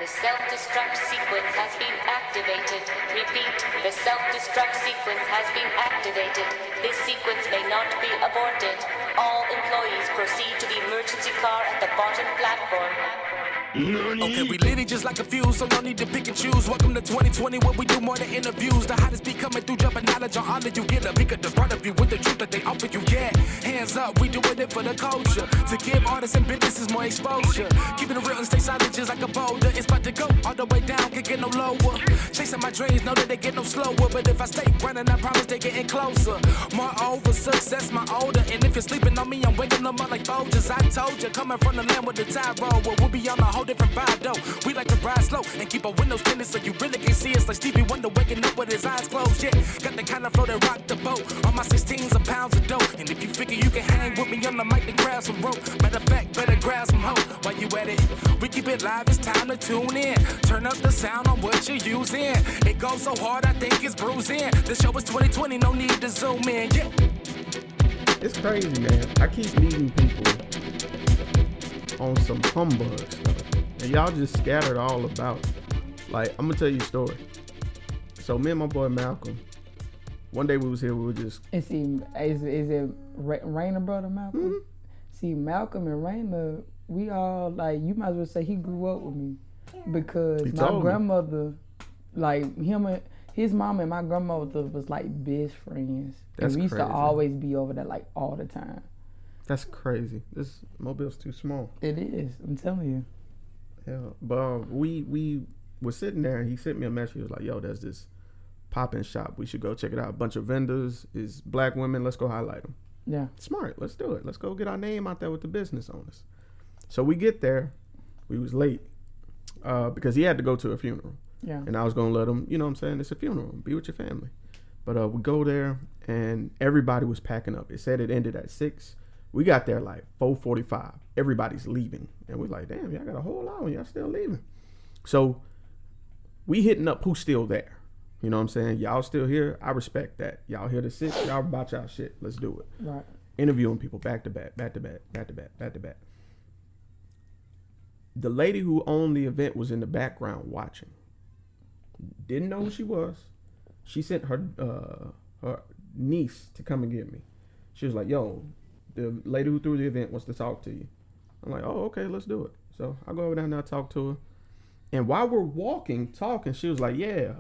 The self-destruct sequence has been activated. Repeat, the self-destruct sequence has been activated. This sequence may not be aborted. All employees proceed to the emergency car at the bottom platform. Okay, we lit it just like a fuse, so no need to pick and choose. Welcome to 2020, where we do more than interviews. The hottest be coming through, jumping knowledge on all of you. Get a peek at the front of you with the truth that they offer you. Yeah, hands up, we doing it for the culture. To give artists and businesses more exposure. Keeping it real and stay silent just like a boulder. It's about to go all the way down, can't get no lower. Chasing my dreams, know that they get no slower. But if I stay running, I promise they getting closer. Moreover, success my older. And if you're sleeping on me, I'm waking them up like Folgers. I told you, coming from the land with the tide roll. Well, we'll be on a whole different vibe though. We like to ride slow and keep our windows tinted so you really can see us like Stevie Wonder waking up with his eyes closed. Yeah, got the kind of flow that rock the boat. On my 16s of pounds of dope. And if you figure you can hang with me on the mic, then grab some rope. Matter of fact, better grab some hope while you at it. We keep it live, it's time to tune in. Turn up the sound on what you're using. It goes so hard, I think it's bruising. The show is 2020, no need to zoom in. Yeah. It's crazy, man. I keep meeting people on some humbug stuff. And y'all just scattered all about. Like, I'm gonna tell you a story. So me and my boy Malcolm, one day we was here, we were just... And see, is it Raina brother Malcolm? Mm-hmm. See, Malcolm and Raina, we all, like, you might as well say he grew up with me. Because my grandmother, like, his mom and my grandmother was like best friends. That's and we used crazy. to always be over there, like, all the time. That's crazy. This mobile's too small. It is, I'm telling you. Yeah, but we were sitting there and he sent me a message. He was like, yo, there's this pop-in shop. We should go check it out. A bunch of vendors. Is black women. Let's go highlight them. Yeah. Smart. Let's do it. Let's go get our name out there with the business owners. So we get there. We was late because he had to go to a funeral. Yeah. And I was going to let him, you know what I'm saying? It's a funeral. Be with your family. But we go there and everybody was packing up. It said it ended at 6. We got there like 4:45. Everybody's leaving. And we're like, damn, y'all got a whole hour. Y'all still leaving. So we hitting up who's still there. You know what I'm saying? Y'all still here. I respect that. Y'all here to sit. Y'all about y'all shit. Let's do it. Right. Interviewing people back to back, back to back, back to back, back to back. The lady who owned the event was in the background watching. Didn't know who she was. She sent her niece to come and get me. She was like, yo, the lady who threw the event wants to talk to you. I'm like, oh, okay, let's do it. So I go over there and I talk to her. And while we're talking, she was like, yeah,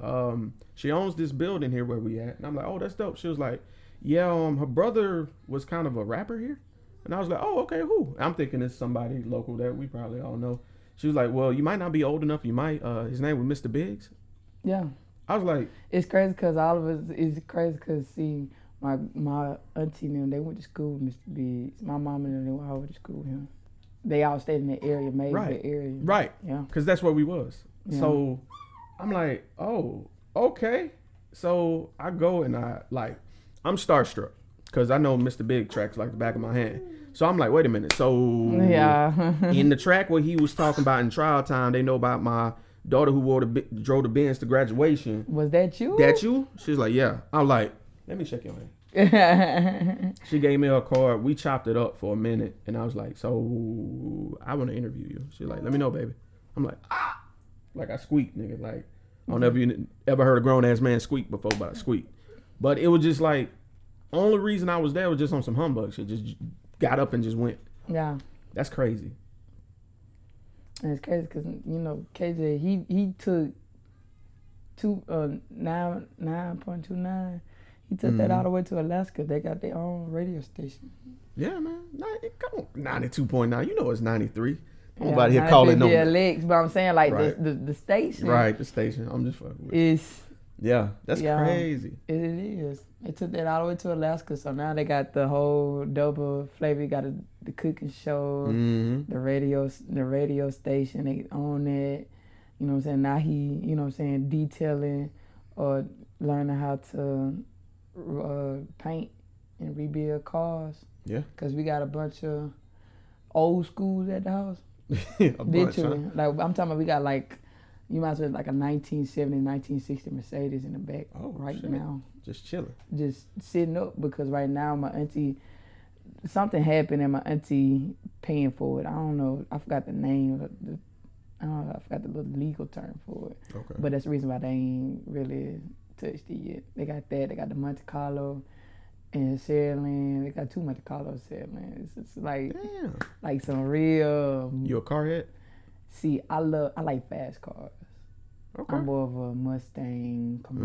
she owns this building here where we at. And I'm like, oh, that's dope. She was like, yeah, her brother was kind of a rapper here. And I was like, oh, okay, who? I'm thinking it's somebody local that we probably all know. She was like, well, you might not be old enough. You might, his name was Mr. Biggs. Yeah. I was like, it's crazy because all of us, it's crazy because, see, my auntie and them, they went to school with Mr. Biggs. My mom and them, they all went to school with him. They all stayed in the area, Mayville area. Right. Yeah. Because that's where we was. Yeah. So I'm like, oh, okay. So I go and I'm starstruck because I know Mr. Big tracks like the back of my hand. So I'm like, wait a minute. So in the track where he was talking about in Trial Time, they know about my daughter who drove the Benz to graduation. Was that you? That you? She's like, yeah. I'm like, let me check your hand. She gave me her card. We chopped it up for a minute, and I was like, so I want to interview you. She's like, let me know, baby. I'm like, ah, like I squeaked, nigga. Like, I don't know if you ever heard a grown ass man squeak before, but I squeaked. But it was just like, only reason I was there was just on some humbug shit. Just got up and just went. Yeah. That's crazy. And it's crazy because, you know, KJ, he took 9.29. He took that all the way to Alaska. They got their own radio station. Yeah, man. Come on. 92.9. You know it's 93. Nobody here calling no. Yeah, Lex, but I'm saying like the station. Right, the station. I'm just fucking with it's yeah, that's crazy. It is. They took that all the way to Alaska, so now they got the whole double flavor. You got the cooking show, the radio station. They own it. You know what I'm saying? Now he, you know what I'm saying, detailing or learning how to paint and rebuild cars. Yeah. Because we got a bunch of old schools at the house. Literally. Like, I'm talking about we got like, you might as well like a 1970, 1960 Mercedes in the back now. Just chilling. Just sitting up because right now my auntie, something happened and my auntie paying for it. I don't know. I forgot the name. I I forgot the little legal term for it. Okay. But that's the reason why they ain't really touched it yet. They got that. They got the Monte Carlo and Saraland. They got 2 Monte Carlo Saraland. It's like Damn. like some real. You a car head? See, I like fast cars. Okay. I'm more of a Mustang, Camaro.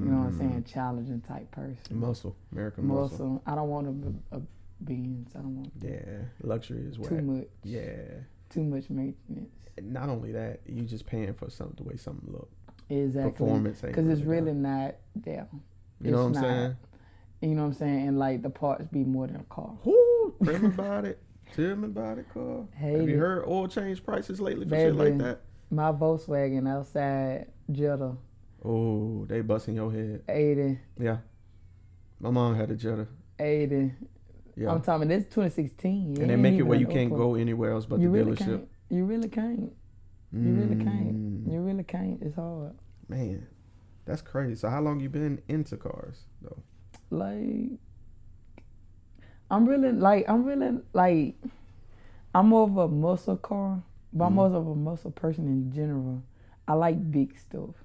You know what I'm saying? Challenging type person. Muscle. American muscle. I don't want a Benz. I don't want Yeah. Luxury is whack. too much. Yeah. Too much maintenance. Not only that, you just paying for something the way something look. Exactly. Performance ain't Because it's really really not there. You know what I'm It's saying? not. You know what I'm saying? And like the parts be more than a car. Whoo, tell me about it. Tell me about it, Carl. Hate Have you it. heard oil change prices lately for shit like Baby. that? My Volkswagen outside Jetta, Oh, they busting your head. 80. Yeah. My mom had a Jetta. Yeah. Yeah. I'm talking this 2016. And they make it where you can't go anywhere else but You the really dealership. can't. You really can't. You really can't. You really can't. It's hard. Man, that's crazy. So how long you been into cars though? Like, I'm more of a muscle car, but I'm more of a muscle person in general. I like big stuff,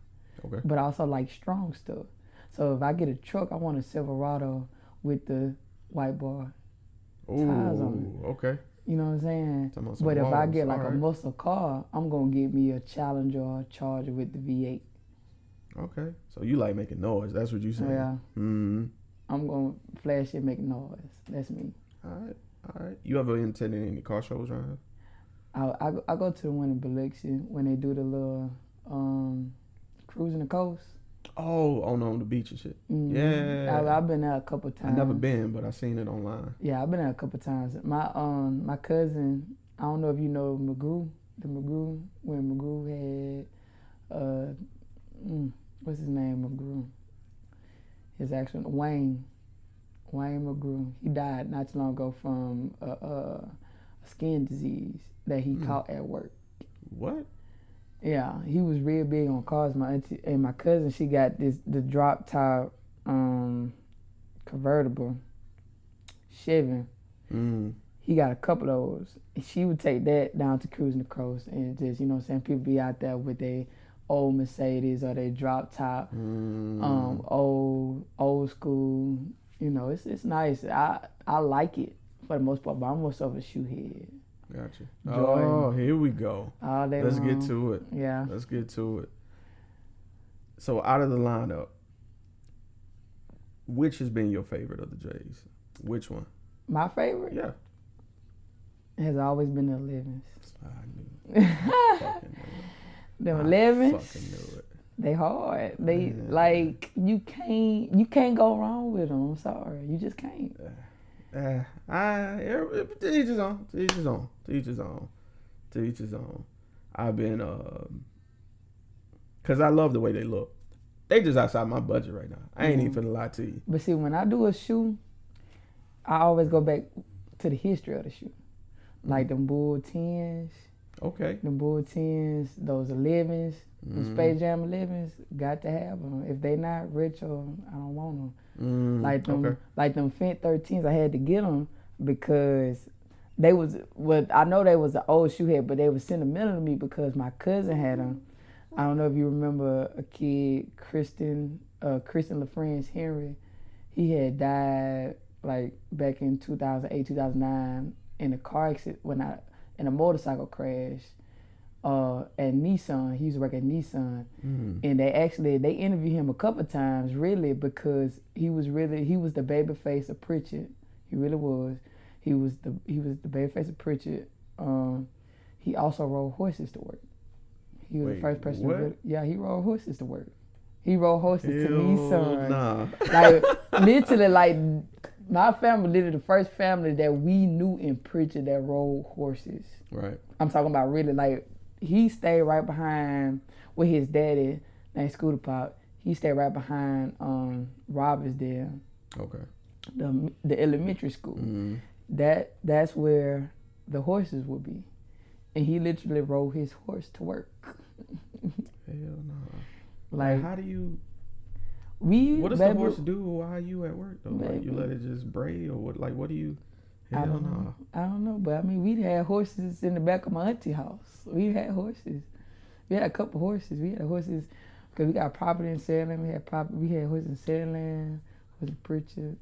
Okay. but I also like strong stuff. So if I get a truck, I want a Silverado with the white bar tires on Oh, okay. You know what I'm saying? Talking about some But if I walls, get like a alright. muscle car, I'm gonna get me a Challenger or a Charger with the V8. Okay. So you like making noise. That's what you saying. Yeah. Mm-hmm. I'm gonna flash it, make noise. That's me. All right. All right. You ever attended any car shows around here? I go to the one in Biloxi when they do the little cruising the coast. Oh, on the beach and shit. Mhm. Yeah. I've been there a couple times. I never been, but I seen it online. Yeah, I've been there a couple times. My cousin, I don't know if you know McGrew, when McGrew had what's his name, McGrew? His actual Wayne McGrew. He died not too long ago from a skin disease that he caught at work. What? Yeah, he was real big on cars. My auntie and my cousin, she got the drop top convertible Chevy. Mm. He got a couple of those. And she would take that down to cruising the coast and just, you know what I'm saying, people be out there with their old Mercedes or their drop top, old school. You know, it's nice. I like it for the most part, but I'm more so of a shoe head. Gotcha. Jordan. Oh, here we go. All day Let's long. get to it. Yeah. Let's get to it. So out of the lineup, which has been your favorite of the J's? Which one? My favorite Yeah. has always been the 11s. I knew it. Fucking knew it. Them I 11s, fucking knew it. they hard. They Man. like you can't go wrong with them. I'm sorry, you just can't. To each his own. To each his own. To each his own. To each his own. I've been, cause I love the way they look. They just outside my budget right now. I ain't even finna lie to you. But see, when I do a shoe, I always go back to the history of the shoe, like them Bull 10s. Okay. Them Bull 10s, those 11s, them Space Jam 11s, got to have them. If they not retro, I don't want them. Like them Fent 13s, I had to get them because they was, I know they was an old shoe head, but they was sentimental to me because my cousin had them. I don't know if you remember a kid, Kristen LaFrance Henry. He had died like back in 2008, 2009 in a car accident in a motorcycle crash at Nissan. He used to work at Nissan. And they interviewed him a couple times really because he was the baby face of Pritchard. He really was. He was the baby face of Pritchard. He also rode horses to work. He was the first person to really, he rode horses to work. He rode horses to Nissan. Nah. Like literally, like my family, literally the first family that we knew in Pritchard that rode horses. Right. I'm talking about really like he stayed right behind with his daddy named Scooter Pop. He stayed right behind Robertsdale. Okay. The elementary school. That's where the horses would be. And he literally rode his horse to work. Hell no. Like how do you? What does the horse do while you at work though? Like you let it just bray or what? Like what do you Hell no. I don't know, but I mean, we had horses in the back of my auntie house. We had horses. We had a couple horses. We had horses because we got property in Sandland. We had horses in Sandland, horses in Pritchard,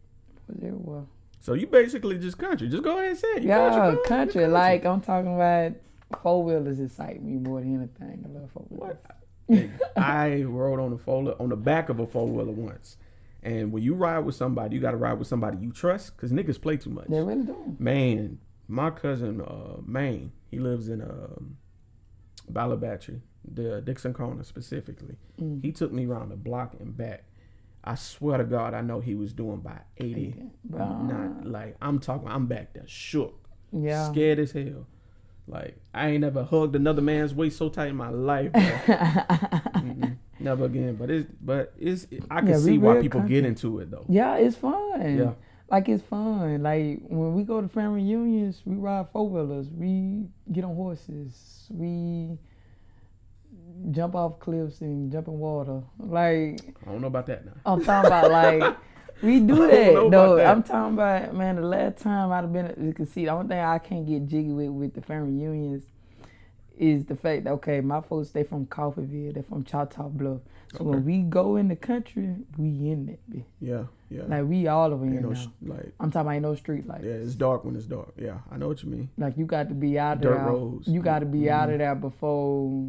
horses everywhere. So you basically just country. Just go ahead and say it. Yeah, country. Like I'm talking about 4-wheelers excite me more than anything. I love 4-wheelers. What? I rode on the back of a 4-wheeler once. And when you ride with somebody, you got to ride with somebody you trust, because niggas play too much. They really do. Man, my cousin, Maine, he lives in Ballabatry, the Dixon Corner specifically. He took me around the block and back. I swear to God, I know he was doing by 80. Not like, I'm back there shook. Yeah. Scared as hell. Like, I ain't never hugged another man's waist so tight in my life. Never again. But I can see why people get into it though. Yeah, it's fun. Yeah. Like, it's fun. Like, when we go to family reunions, we ride 4-wheelers. We get on horses. We jump off cliffs and jump in water. Like, I don't know about that now. I'm talking about, like, we do that. No, I'm talking about, man, the last time I'd have been, you can see, the only thing I can't get jiggy with the family reunions is the fact that, okay, my folks, they from Coffeeville, they from Choctaw Bluff. So when we go in the country, we in that bitch. Yeah. Like, we all over here no, now. like, I'm talking about ain't no street lights. yeah, it's dark when it's dark. Yeah, I know what you mean. Like, you got to be out Dirt there. roads. You got to be out of there before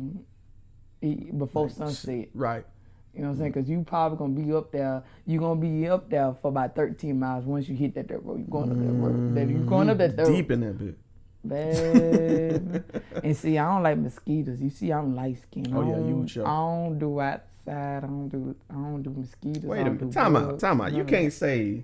sunset. Right. You know what I'm saying? Because you probably going to be up there. You're going to be up there for about 13 miles once you hit that dirt road. You're going up that road. You're going up that dirt road. Deep in that bit. Baby. And see, I don't like mosquitoes. You see, I'm light skinned. Oh, yeah, you sure. I don't do outside. I don't do mosquitoes. Wait a minute. Time out. You can't say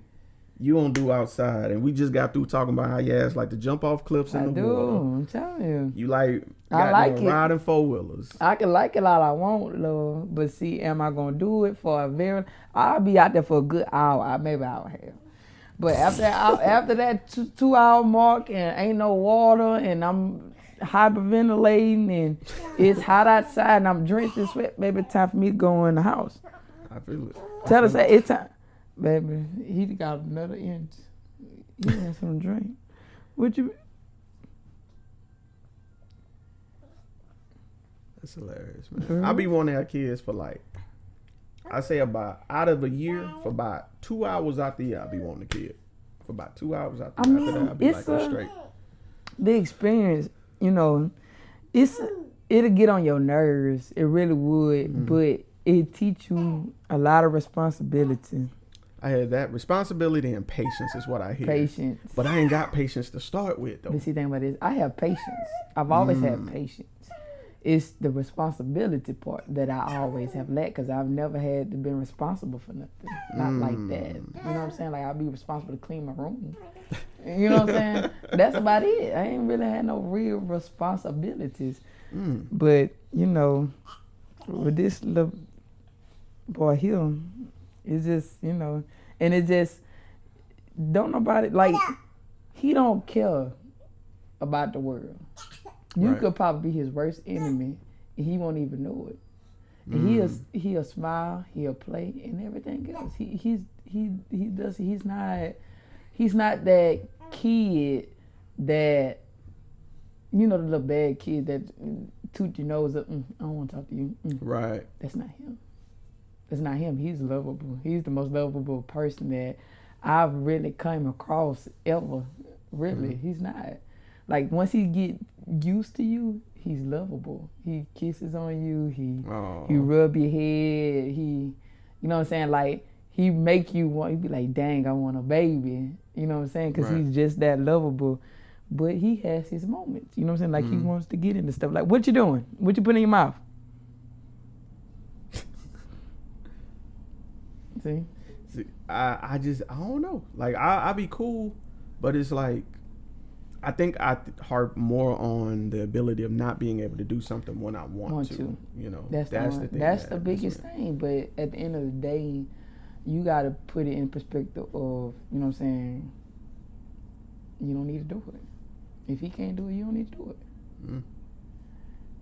you don't do outside, and we just got through talking about how your ass like to jump off cliffs in the water. I'm telling you. You like I like it. riding 4-wheelers. I can like it all I want, Lord. But see, am I gonna do it for I'll be out there for a good hour, maybe hour and a half. But after that 2-hour mark and ain't no water and I'm hyperventilating and it's hot outside and I'm drenched in sweat, baby, it's time for me to go in the house. I feel it. Tell us that it's time. Baby, he got another inch. He had some drink. What you? That's hilarious, man. I be wanting to have kids for like, I say about out of a year, for about 2 hours out the year, I be wanting a kid. For about 2 hours out the year. After that, I be like, I'm straight. The experience, you know, it'll get on your nerves. It really would, but it teach you a lot of responsibility. I had that responsibility and patience is what I hear. Patience. But I ain't got patience to start with though. But see, the thing about this, I have patience. I've always had patience. It's the responsibility part that I always have lacked because I've never had to been responsible for nothing. Not like that. You know what I'm saying? Like, I'll be responsible to clean my room. You know what I'm saying? That's about it. I ain't really had no real responsibilities. But, you know, with this little boy here, it's just, you know, and it just, don't nobody, like, he don't care about the world. You could probably be his worst enemy, and he won't even know it. And he'll smile, he'll play, and everything else. He's not that kid that, you know, the little bad kid that toot your nose up. I don't want to talk to you. Right. That's not him. That's not him. He's lovable. He's the most lovable person that I've really come across ever. Really, he's not. Like, once he get used to you, he's lovable. He kisses on you. He rub your head. You know what I'm saying? Like, he make you want, he be like, dang, I want a baby. You know what I'm saying? Because he's just that lovable. But he has his moments. You know what I'm saying? Like, he wants to get into stuff. Like, what you doing? What you putting in your mouth? See, I don't know. Like, I be cool, but it's like, I think I harp more on the ability of not being able to do something when I want to. You know, that's the thing. That's the biggest thing. But at the end of the day, you got to put it in perspective of, you know what I'm saying, you don't need to do it. If he can't do it, you don't need to do it.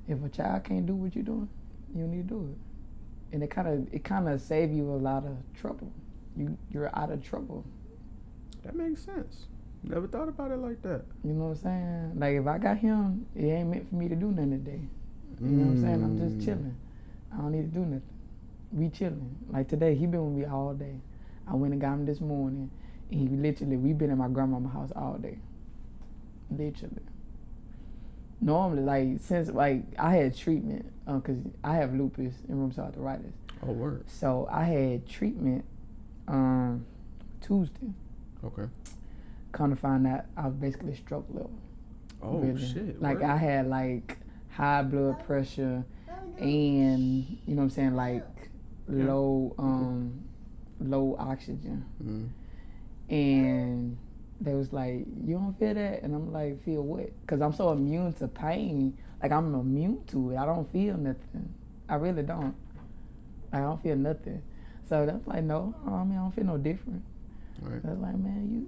If a child can't do what you're doing, you don't need to do it. And it kind of save you a lot of trouble. You're out of trouble. That makes sense. Never thought about it like that. You know what I'm saying? Like, if I got him, it ain't meant for me to do nothing today. You know what I'm saying? I'm just chilling. I don't need to do nothing. We chilling. Like today, he been with me all day. I went and got him this morning. And he literally, we been in my grandmama's house all day. Literally. Normally, like, since, like, I had treatment, because I have lupus and rheumatoid arthritis. Oh, word. So I had treatment Tuesday. Okay. Come to find out, I was basically stroke level. Oh, really. shit. Like, word. I had, like, high blood pressure and, you know what I'm saying, like, low oxygen. And they was like, you don't feel that? And I'm like, feel what? Because I'm so immune to pain. Like, I'm immune to it. I don't feel nothing. I really don't. I don't feel nothing. So that's like, no, I mean, I don't feel no different. Right. That's like, man,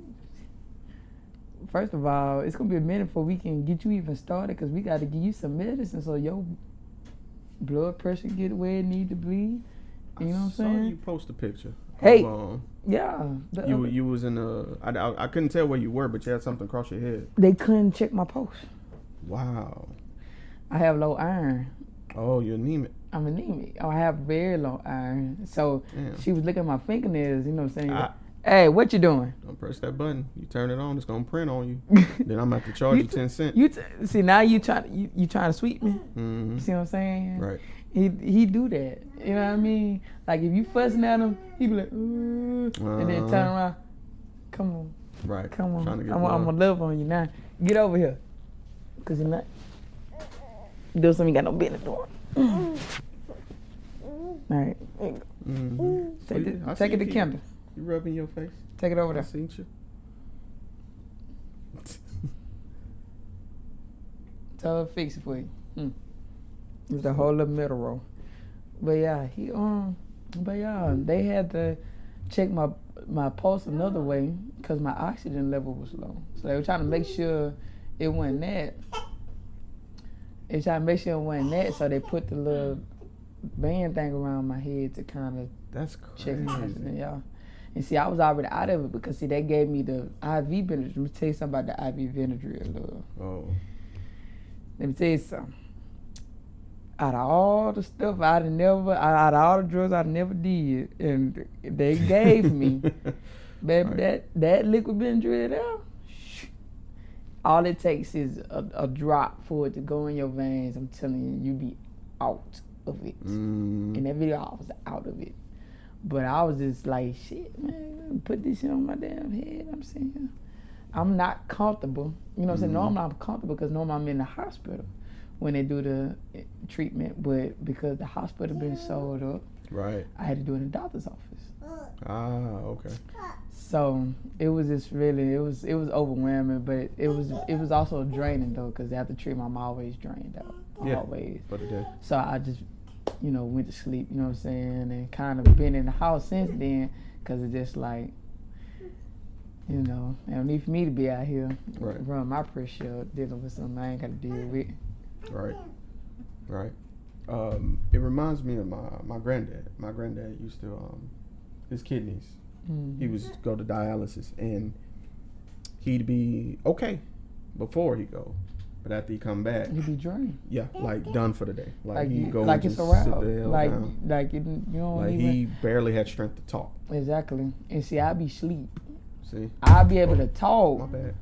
first of all, it's going to be a minute before we can get you even started because we got to give you some medicine so your blood pressure get where it need to be. You know what I'm saying? I saw you post a picture. Hey. Of, yeah. You was in I couldn't tell where you were, but you had something across your head. They couldn't check my pulse. Wow. I have low iron. Oh, you're anemic. I'm anemic. I have very low iron. So she was looking at my fingernails, you know what I'm saying? Hey, what you doing? Don't press that button. You turn it on, it's gonna print on you. Then I'm gonna have to charge you 10 cents. See, now you trying to sweep me. Mm-hmm. You see what I'm saying? Right. He do that. You know what I mean? Like if you fussing at him, he be like, and then turn around. Come on. Right. Come on. Trying to get I'm gonna love on you now. Get over here. Cause you're not doing something you got no business doing. All right. There you go. Mm-hmm. Take it to Kendall. You rubbing your face? Take it over there. I seen you. Tell her to fix it for you. It's the whole little middle row. But yeah, they had to check my pulse another way because my oxygen level was low. So they were trying to make sure it wasn't that. They tried to make sure it wasn't that, so they put the little band thing around my head to kind of check my oxygen, yeah. And see, I was already out of it because, see, they gave me the IV Benadryl. Let me tell you something about the IV Benadryl, love. Oh. Let me tell you something. Out of all the stuff out of all the drugs I never did, and they gave me, baby, right. that liquid Benadryl there, all it takes is a drop for it to go in your veins. I'm telling you, you be out of it. In that video, I was out of it. But I was just like, shit, man, put this shit on my damn head. I'm saying, I'm not comfortable. You know what I'm saying? Normally I'm comfortable because normally I'm in the hospital when they do the treatment. But because the hospital been sold up, right, I had to do it in the doctor's office. Ah, okay. So it was just really, it was overwhelming, but it was also draining though, because after treatment I'm always drained out, always. For the day. So I just, went to sleep, you know what I'm saying, and kind of been in the house since then, because it's just like, they don't need for me to be out here running my pressure, dealing with something I ain't got to deal with. Right. It reminds me of my granddad. My granddad used to, his kidneys, he was go to dialysis, and he'd be okay before he go. But after he come back, he'd be drained. Yeah, like done for the day. Like he go like and it's just around. sit the hell down. Like you don't like even. He barely had strength to talk. Exactly. And see, I be sleep. See, I'll be able to talk. My bad.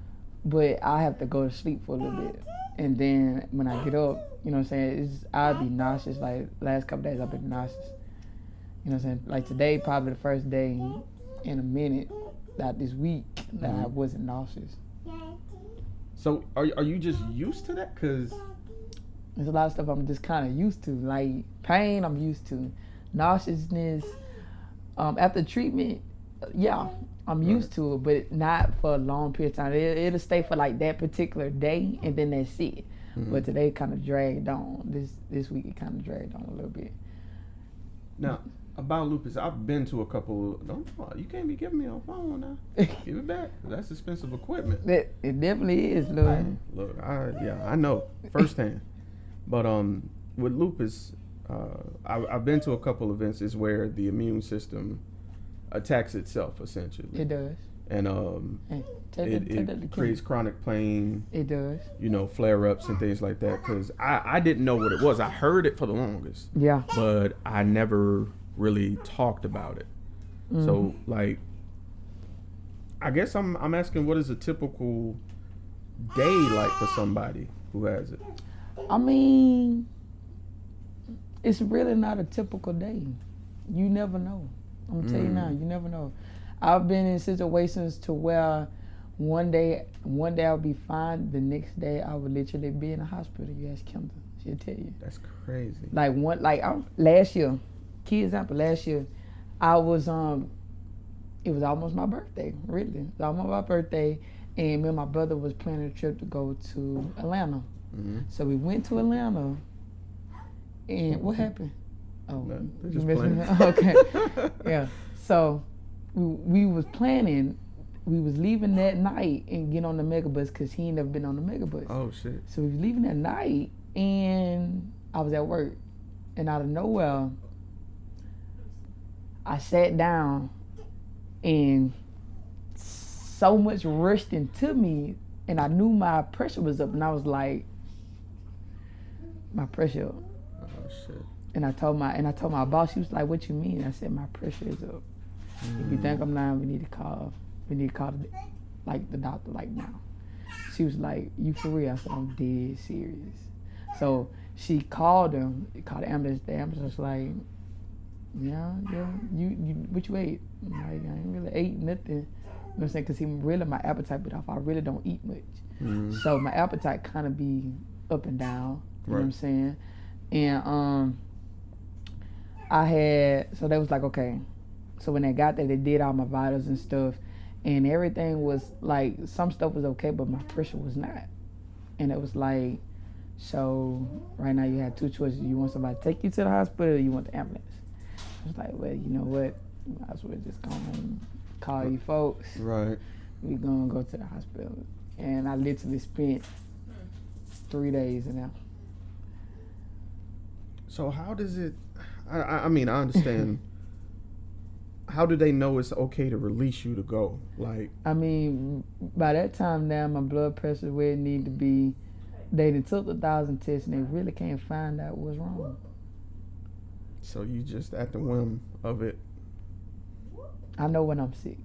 But I have to go to sleep for a little bit, and then when I get up, you know what I'm saying, I'll be nauseous. Like last couple days, I've been nauseous. You know what I'm saying? Like today, probably the first day in a minute, that this week, that I wasn't nauseous. So are you just used to that? Cause there's a lot of stuff I'm just kind of used to. Like pain, I'm used to. Nauseousness, after treatment, I'm used to it, but not for a long period of time. It'll stay for like that particular day, and then that's it. But today kind of dragged on. This week it kind of dragged on a little bit. Now, about lupus, I've been to a couple. You can't be giving me a phone now. Give it back. That's expensive equipment. It definitely is, look. Look, I know firsthand. But with lupus, I've been to a couple of instances where the immune system attacks itself, essentially. It does. and it creates chronic pain. It does. You know, flare-ups and things like that. Because I didn't know what it was. I heard it for the longest. Yeah. But I never really talked about it. So like, I guess I'm asking, what is a typical day like for somebody who has it? I mean, it's really not a typical day. You never know. I'm gonna tell you now, you never know. I've been in situations to where one day I'll be fine, the next day I would literally be in a hospital. You ask Kendall, she'll tell you. That's crazy. Last year, key example, I was it was almost my birthday, really. It was almost my birthday, and me and my brother was planning a trip to go to Atlanta. So we went to Atlanta, and what happened? Oh, No, they're you just missed me? playing. Okay. Yeah. So we was planning, we was leaving that night and get on the megabus because he ain't never been on the megabus. Oh shit. So we was leaving that night, and I was at work, and out of nowhere, I sat down, and so much rushed into me, and I knew my pressure was up, and I was like, my pressure up. Oh shit. And I told my boss, she was like, what you mean? I said, my pressure is up. If you think I'm lying, we need to call the doctor like now. She was like, you for real? I said, I'm dead serious. So she called the ambulance. The ambulance was like, yeah, you what you ate? I'm like, I ain't really ate nothing. You know what I'm saying? Because my appetite been off. I really don't eat much. So my appetite kind of be up and down. You know what I'm saying? And so they was like, okay. So when they got there, they did all my vitals and stuff, and everything was like, some stuff was okay, but my pressure was not. And it was like, so right now you have two choices. You want somebody to take you to the hospital, or you want the ambulance. I was like, well, you know what? I might as well just go home, call you folks. Right. We gonna go to the hospital. And I literally spent 3 days in there. So how does it, I mean, I understand. How do they know it's okay to release you to go? Like, I mean, by that time now, my blood pressure where it need to be. They took 1,000 tests, and they really can't find out what's wrong. So you just at the whim of it. I know when I'm sick.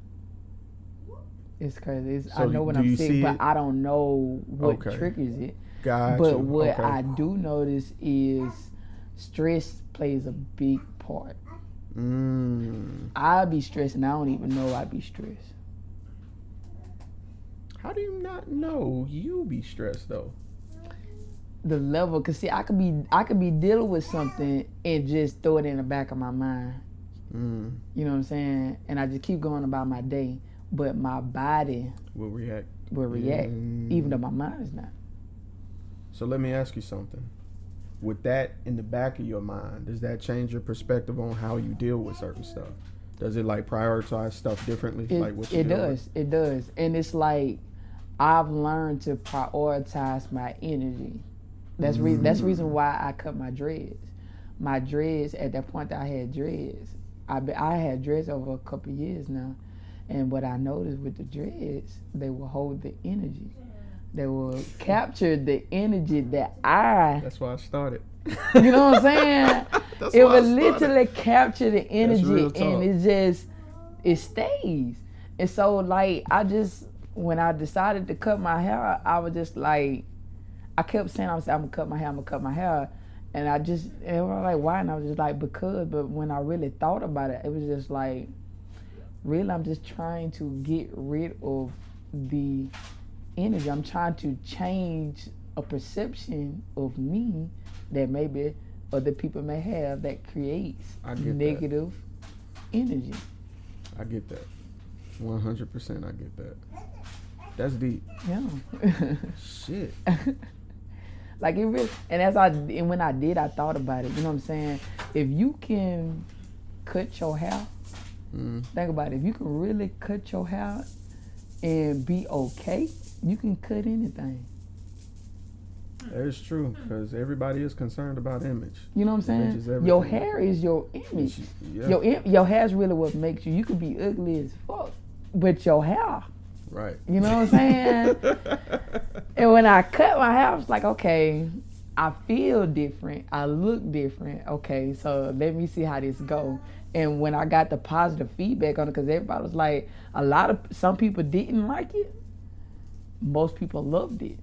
It's crazy. So I know when I'm sick, but I don't know what triggers it. Gotcha. But what I do notice is stress plays a big part. I be stressed, and I don't even know I be stressed. How do you not know you be stressed though? The level, cause see, I could be dealing with something and just throw it in the back of my mind. You know what I'm saying? And I just keep going about my day, but my body will react, even though my mind is not. So let me ask you something. With that in the back of your mind, does that change your perspective on how you deal with certain stuff? Does it like prioritize stuff differently? It does. And it's like, I've learned to prioritize my energy. That's reason why I cut my dreads. My dreads, at that point that I had dreads, I had dreads over a couple of years now. And what I noticed with the dreads, they will hold the energy. They will capture the energy that That's why I started. You know what I'm saying? It will literally capture the energy, and it stays. And so, like, when I decided to cut my hair, I was just like, I kept saying, I'm gonna cut my hair. And I was like, why? And I was just like, because. But when I really thought about it, it was just like, really, I'm just trying to get rid of the energy. I'm trying to change a perception of me that maybe other people may have that creates negative energy. I get that. 100% I get that. That's deep. Yeah. Shit. Like it really, and when I did, I thought about it. You know what I'm saying? If you can cut your hair, think about it. If you can really cut your hair and be okay, you can cut anything. That is true, because everybody is concerned about image. You know what I'm saying? Your hair is your image. Yeah. Your hair is really what makes you. You could be ugly as fuck, with your hair. Right. You know what I'm saying? And when I cut my hair, I was like, okay, I feel different. I look different. Okay, so let me see how this go. And when I got the positive feedback on it, because everybody was like, some people didn't like it. Most people loved it.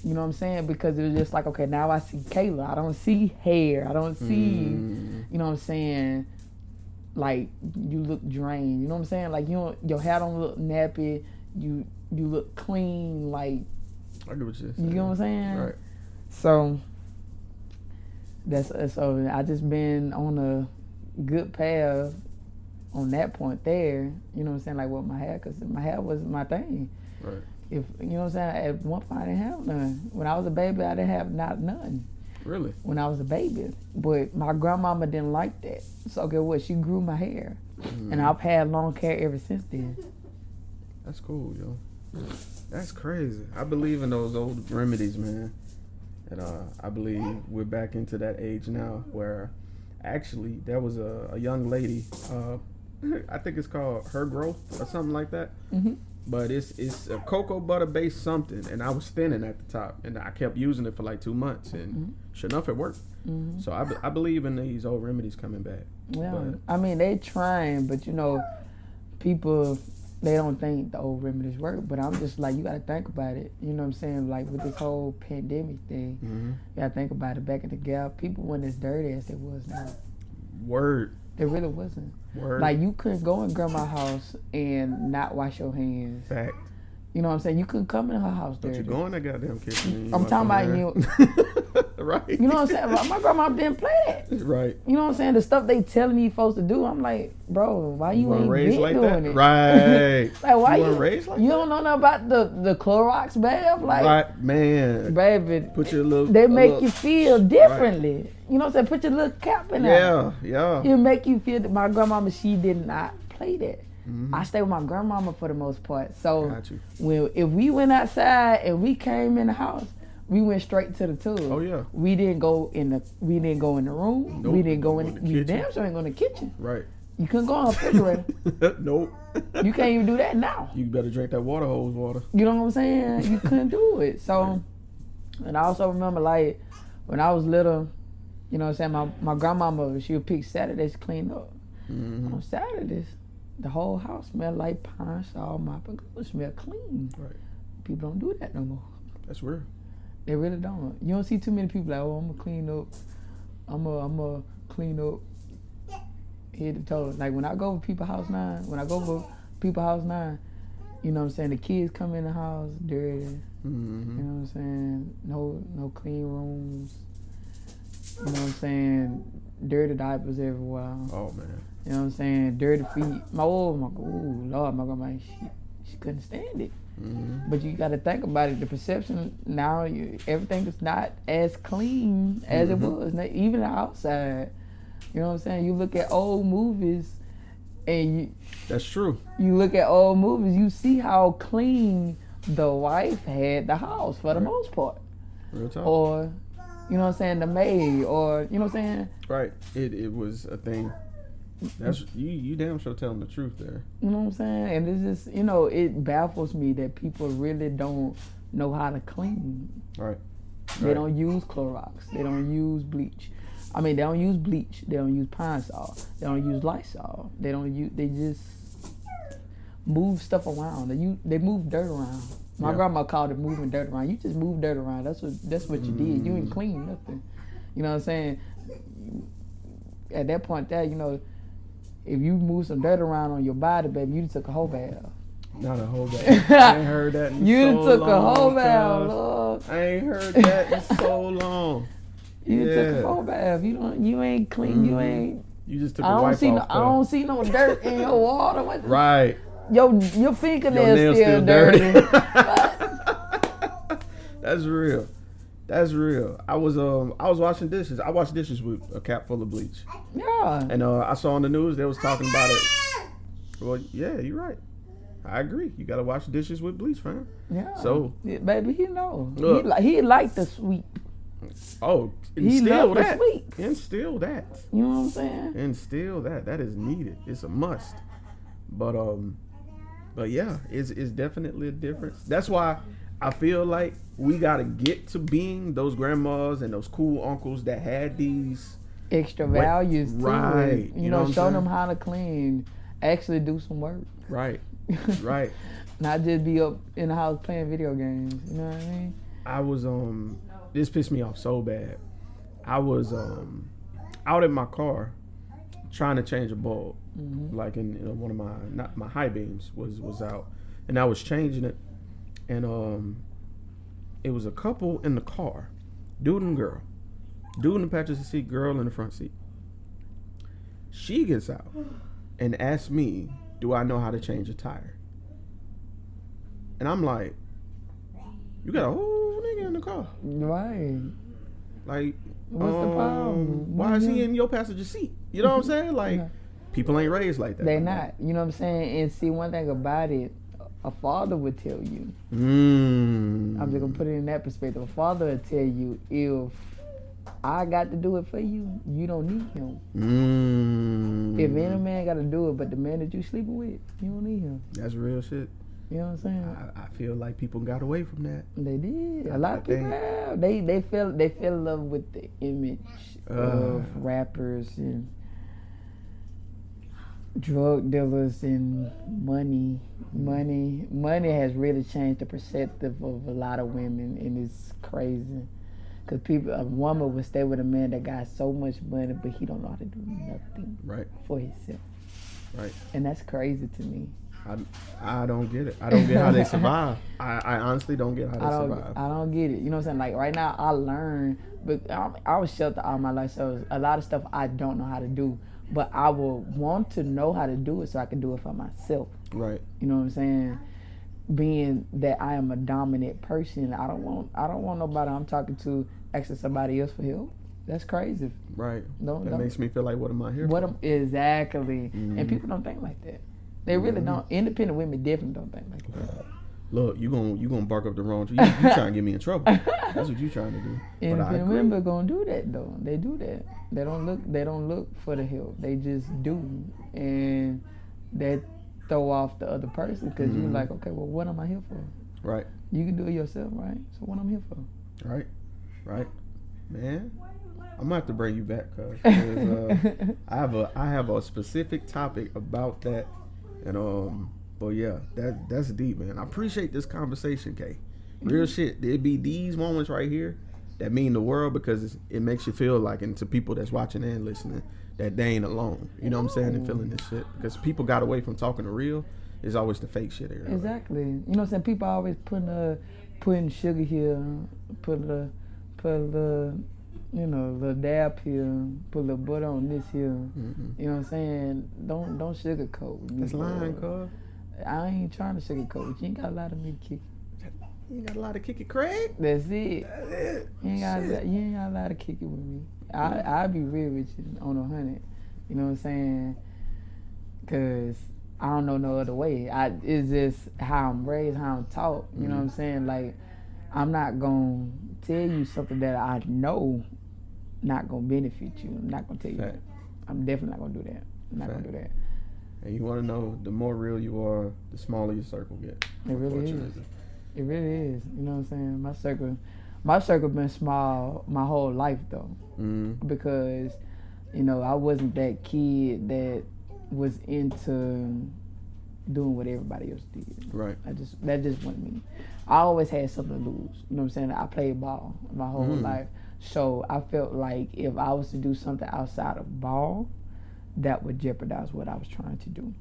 You know what I'm saying? Because it was just like, okay, now I see Kayla. I don't see hair. I don't see, you know what I'm saying, like you look drained. You know what I'm saying? Like your hair don't look nappy. You look clean. Like, I get what you're saying. You know what I'm saying? Right. So so I just been on a good path on that point there. You know what I'm saying? Like with my hair, because my hair was my thing. Right. If you know what I'm saying, at one point I didn't have none. When I was a baby, I didn't have none. Really? When I was a baby, but my grandmama didn't like that. So guess what? She grew my hair, and I've had long hair ever since then. That's cool, yo. That's crazy. I believe in those old remedies, man. And I believe we're back into that age now where actually there was a young lady. I think it's called Her Growth or something like that. Mm-hmm. But it's a cocoa butter based something, and I was thinning at the top, and I kept using it for like 2 months, and sure enough, it worked. Mm-hmm. So I believe in these old remedies coming back. Yeah, but, I mean they trying, but you know, people they don't think the old remedies work. But I'm just like, you got to think about it. You know what I'm saying? Like with this whole pandemic thing, you got to think about it. Back in the gap, people weren't as dirty as they was now. Word. They really wasn't. Word. Like you couldn't go in grandma's house and not wash your hands. Fact. You know what I'm saying? You couldn't come in her house dirty. Don't you go in that goddamn kitchen. I'm talking about you. Right. You know what I'm saying? My grandma didn't play that. Right. You know what I'm saying? The stuff they telling you supposed to do, I'm like, bro, why you ain't raised been like doing that? it? Right. Like why you you raised like you that? don't know nothing about the Clorox bath? Like, right, man. Baby, put your little. They make you feel differently. Right. You know what I'm saying? Put your little cap in there. Yeah. It make you feel that my grandmama, she did not play that. I stayed with my grandmama for the most part. So if we went outside and we came in the house, we went straight to the tub. Oh yeah. We didn't go in the room. Nope. We didn't go in. the You damn sure ain't go in the kitchen. Right. You couldn't go in the refrigerator. Nope. You can't even do that now. You better drink that water hose water. You know what I'm saying? You couldn't do it. So, and I also remember like when I was little, you know what I'm saying? My grandmama, she would pick Saturdays to clean up. On Saturdays, the whole house smelled like pine saw, mop and glue. It smelled clean. Right. People don't do that no more. That's real. They really don't. You don't see too many people like, oh, I'm gonna clean up. I'm gonna clean up head to toe. Like when I go to people's house now, you know what I'm saying? The kids come in the house dirty. You know what I'm saying? No clean rooms. You know what I'm saying? Dirty diapers everywhere. Oh man. You know what I'm saying? Dirty feet. Lord, my grandma, she couldn't stand it. But you got to think about it. The perception now, everything is not as clean as it was. Even outside. You know what I'm saying? You look at old movies, and that's true. You look at old movies, you see how clean the wife had the house for the most part. Real talk. Or, you know what I'm saying, the maid, or you know what I'm saying? Right. It was a thing. That's you damn sure telling the truth there. You know what I'm saying? And it's just, it baffles me that people really don't know how to clean. Right. They don't use Clorox. They don't use bleach. They don't use bleach. They don't use Pine Sol. They don't use Lysol. They just move stuff around. They move dirt around. My grandma called it moving dirt around. You just move dirt around. That's what you did. You ain't clean nothing. You know what I'm saying? At that point there, if you move some dirt around on your body, baby, you took a whole bath. Not a whole bath. I ain't heard that in you so took long. A whole bath, Lord. I ain't heard that in so long. You took a whole bath. You ain't clean. You ain't. You just took a wipe off. I don't see no dirt in your water. Right. Your fingernails still dirty. That's real. That's real. I was washing dishes. I washed dishes with a cap full of bleach. Yeah. And I saw on the news they was talking about it. Well, yeah, you're right. I agree. You gotta wash dishes with bleach, fam. Yeah. So, baby, he know. He like the sweep. Oh, instill that. Instill that. You know what I'm saying? Instill that. That is needed. It's a must. But But yeah, it's definitely a difference. That's why I feel like we gotta get to being those grandmas and those cool uncles that had these Extra values too. right. You know, what show I'm them saying? how to clean. Actually do some work. Right. Right. Not just be up in the house playing video games. You know what I mean? I was this pissed me off so bad. I was out in my car trying to change a bulb. Like in one of my high beams was out, and I was changing it, and it was a couple in the car, dude and girl, dude in the passenger seat, girl in the front seat. She gets out and asks me, do I know how to change a tire? And I'm like, you got a whole nigga in the car. Right. Like, What's the problem? why is he in your passenger seat? You know what I'm saying? Like, Yeah. people ain't raised like that. They not. You know what I'm saying? And see, one thing about it, a father would tell you. I'm just gonna put it in that perspective. A father would tell you, if I got to do it for you, you don't need him. If any man got to do it, but the man that you sleeping with, you don't need him. That's real shit. You know what I'm saying? I feel like people got away from that. They did. A lot of people have. They fell in love with the image of rappers and drug dealers and money. Money has really changed the perspective of a lot of women, and it's crazy. Cause a woman would stay with a man that got so much money, but he don't know how to do nothing for himself. Right. And that's crazy to me. I don't get it. I don't get how they survive. I honestly don't get how they survive. I don't get it. You know what I'm saying? Like right now, I learned, but I was sheltered all my life, so a lot of stuff I don't know how to do. But I will want to know how to do it so I can do it for myself. Right. You know what I'm saying? Being that I am a dominant person, I don't want nobody I'm talking to asking somebody else for help. That's crazy. Right. That makes me feel like, what am I here for? Exactly. And people don't think like that. They really don't. Independent women definitely don't think like that. Look, you gonna bark up the wrong tree. You trying to get me in trouble. That's what you trying to do. Independent women are gonna do that though. They do that. They don't look for the help. They just do, and they throw off the other person because you're like, okay, well, what am I here for? Right. You can do it yourself, right? So what I'm here for? Right. Man, I'm gonna have to bring you back, cause I have a specific topic about that, and but yeah, that's deep, man. I appreciate this conversation, Kay. Real shit. There'd be these moments right here that mean the world because it makes you feel like, and to people that's watching and listening, that they ain't alone. You know what I'm saying? And feeling this shit because people got away from talking the real. It's always the fake shit here. Exactly. You know what I'm saying? People always putting sugar here, put the the dab here, put a little butter on this here. You know what I'm saying? Don't sugarcoat. That's lying, cuz. I ain't trying to sugarcoat. You ain't got a lot of me to kick. You ain't got a lot of kick it, Craig. That's it. You ain't got a lot of kick it with me. I'll be real with you on 100. You know what I'm saying? Cause I don't know no other way. It's just how I'm raised, how I'm taught. You know what I'm saying? Like, I'm not gonna tell you something that I know not gonna benefit you. I'm not gonna tell you that. I'm definitely not gonna do that. I'm not gonna do that. And you want to know, the more real you are, the smaller your circle gets. It really is. It really is. You know what I'm saying? My circle been small my whole life though, because I wasn't that kid that was into doing what everybody else did. Right. That just wasn't me. I always had something to lose. You know what I'm saying? I played ball my whole life, so I felt like if I was to do something outside of ball, that would jeopardize what I was trying to do.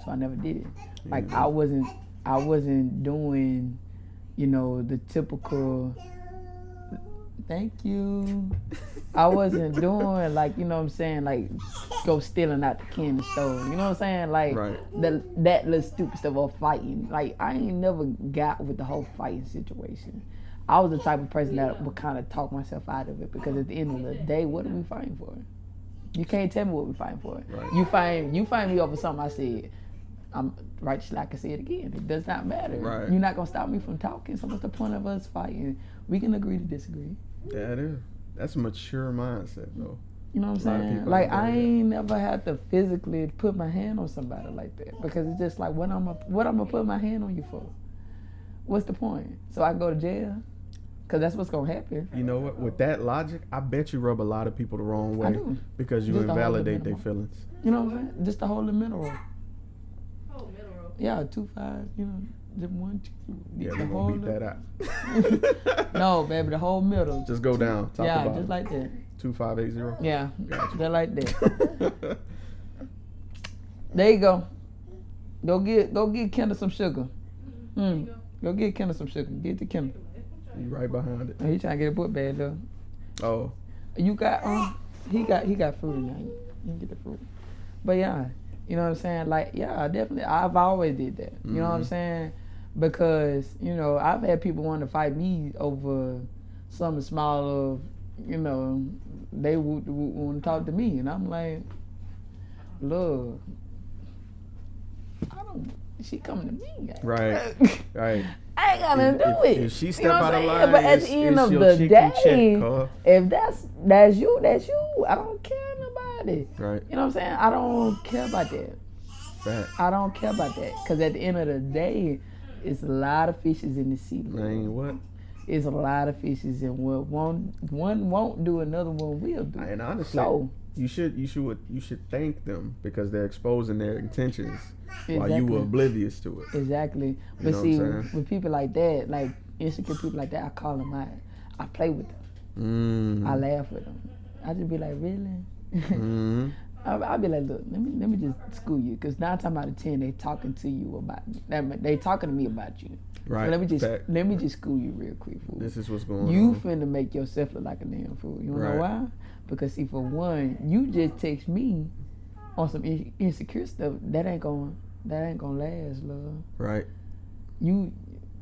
So I never did it. Like I wasn't doing, the typical. Thank you. I wasn't doing like, you know what I'm saying, like go stealing out the candy store. You know what I'm saying? Like that little stupid stuff of fighting. Like I ain't never got with the whole fighting situation. I was the type of person that would kind of talk myself out of it because at the end of the day, what are we fighting for? You can't tell me what we're fighting for. Right. You find me over something I said. I'm right, like I can say it again. It does not matter. Right. You're not gonna stop me from talking. So what's the point of us fighting? We can agree to disagree. Yeah, it is. That's a mature mindset, though. You know what I'm saying? Like I ain't never had to physically put my hand on somebody like that because it's just like what I'm gonna put my hand on you for? What's the point? So I go to jail? Cause that's what's gonna happen. You know what? With that logic, I bet you rub a lot of people the wrong way. I do. Because you Just invalidate their feelings. You know what I'm saying? Just the whole middle row. Oh, middle row. Yeah, 2-5. You know, the 1, 2. Yeah, the we're whole gonna beat that out. No, baby, the whole middle. Just go down. Top yeah, to bottom. just like that. 2580. Yeah, Gotcha. just like that. There you go. Go get Kendall some sugar. Go get Kendall some sugar. Get the Kendall. You right behind it. He trying to get a book bag though. Oh. You got he got fruit in there. You can get the fruit. But yeah, you know what I'm saying? Like, yeah, definitely. I've always did that. You know what I'm saying? Because, you know, I've had people want to fight me over something small of, you know, they would want to talk to me. And I'm like, look, she coming to me. Right. Right. I ain't gotta do it. If she step out of saying? line, But at the end of the day, if that's you. I don't care nobody. Right. You know what I'm saying? I don't care about that. Fact. I don't care about that. Because at the end of the day, it's a lot of fishes in the sea. Man, what? It's a lot of fishes, and one won't do, another one will do. And honestly, So, you should thank them because they're exposing their intentions while you Exactly. were oblivious to it. exactly. But know what see, I'm saying? with people like that, like insecure people like that, I call them out. I play with them. I laugh with them. I just be like, really? I'll be like, look, let me just school you, because 9 times out of 10 they talking to you about they talking to me about you. Right. So Fact. let me just school you real quick, fool. This is what's going You on. finna make yourself look like a damn fool. You Right. know why? Because see, for one, you just text me on some insecure stuff. That ain't gonna last, love. Right.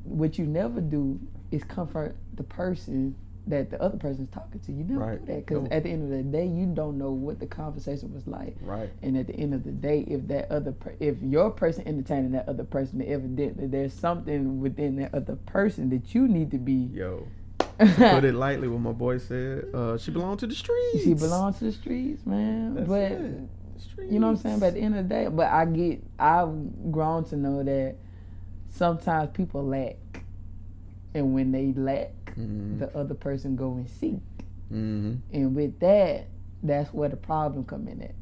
What you never do is comfort the person that the other person's talking to. You never Right. do that, because No. at the end of the day, you don't know what the conversation was like. Right. And at the end of the day, if your person entertaining that other person, evidently there's something within that other person that you need to be. Yo. To put it lightly, what my boy said, she belonged to the streets. She belongs to the streets, man. That's but it. Streets. you know what I'm saying? But at the end of the day, I've grown to know that sometimes people lack. And when they lack, the other person go and seek. And with that, that's where the problem come in at.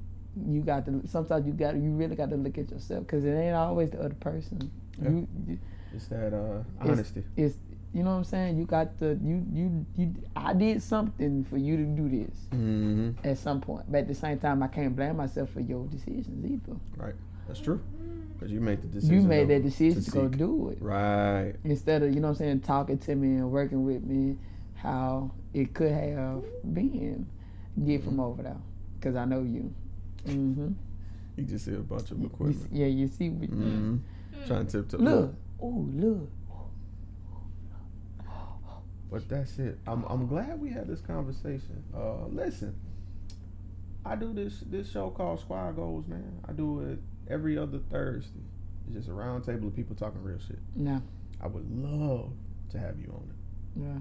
Sometimes you really got to look at yourself, because it ain't always the other person. Yeah. It's that honesty. It's you know what I'm saying? You got to I did something for you to do this at some point. But at the same time, I can't blame myself for your decisions either. Right. That's true. Because you made the decision. You made that decision to go seek. do it. Right. Instead of, you know what I'm saying, talking to me and working with me how it could have been. Get from over there. Because I know you. You just see a bunch of equipment. You see. Trying to tiptoe. Look. Oh, look. But that's it. I'm glad we had this conversation. Listen, I do this show called Squad Goals, man. I do it every other Thursday. It's just a round table of people talking real shit. Yeah. I would love to have you on it. Yeah.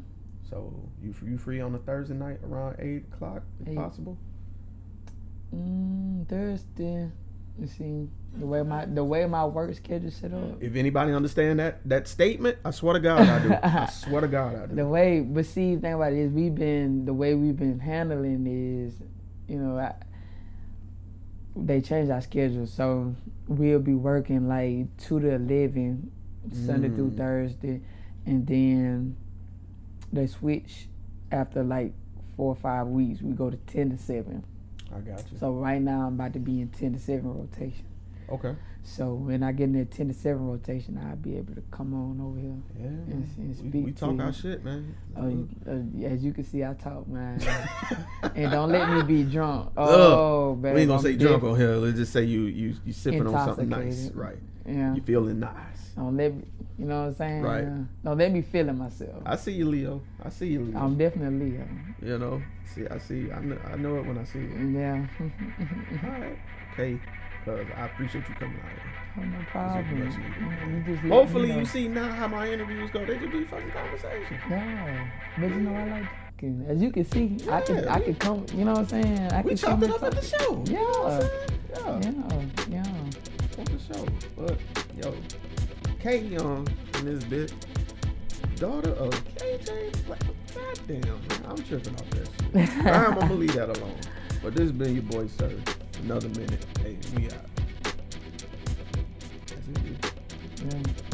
So you free on a Thursday night around 8 o'clock if 8. possible? Thursday. You see the way my work schedule set up. If anybody understand that statement, I swear to God I do. I swear to God I do. The way, but see, the thing about it is the way we've been handling is, you know, they changed our schedule, so we'll be working like 2 to 11 Sunday through Thursday, and then they switch after like 4 or 5 weeks. We go to 10 to 7. I got you. So right now I'm about to be in 10 to 7 rotation. Okay. So when I get in that 10 to 7 rotation, I'll be able to come on over here and speak we talk to our you. shit, man. As you can see, I talk, man. And don't let me be drunk. Oh, baby. We ain't gonna say drunk on here. Let's just say you sipping on something nice, Intoxicated. right? Yeah. You feeling nice. Don't let me, you know what I'm saying? Right. Don't let me feeling myself. I see you, Leo. I see you, Leo. I'm definitely Leo. You know, I see. I know it when I see it. Yeah. All right, okay. Because I appreciate you coming out here. Oh, no problem. much needed. You just let Hopefully me know. you see now how my interviews go. They just be fucking conversation. No. But you know, I like as you can see, I can come. You know what I'm saying? I We can chopped come it up at the show. Yeah. You know what I'm saying? Yeah. On the show. But yo, K Young in this bit, daughter of KJ. Goddamn, man, I'm tripping off that shit. I'm gonna leave that alone. But this has been your boy Sir. Another minute. Hey, we out. That's it, dude. Yeah.